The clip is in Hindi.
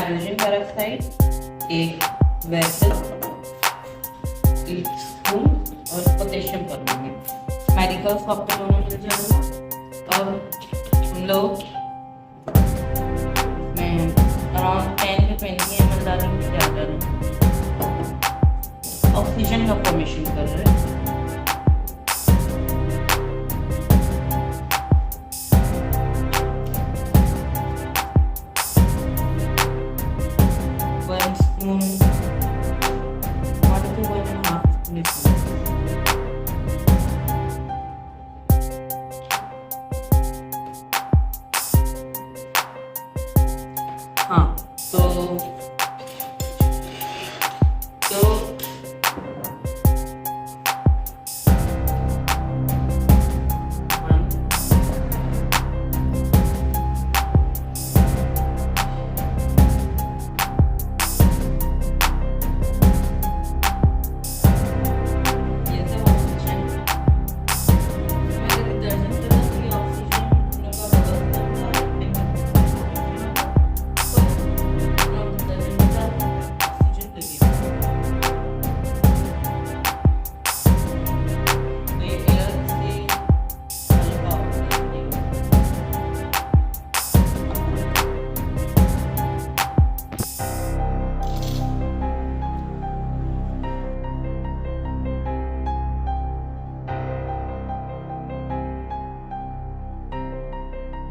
हाइड्रोजन पेरोक्साइड, एक वेसल, एक स्पून और पोटेशियम परमैंगनेट। मेडिकल शॉप पे दोनों मिल जाएगा। अब हम लोग अराउंड 10 to 20 ml डालेंगे, ज़्यादा नहीं। ऑक्सीजन का फॉर्मेशन कर रहे हैं।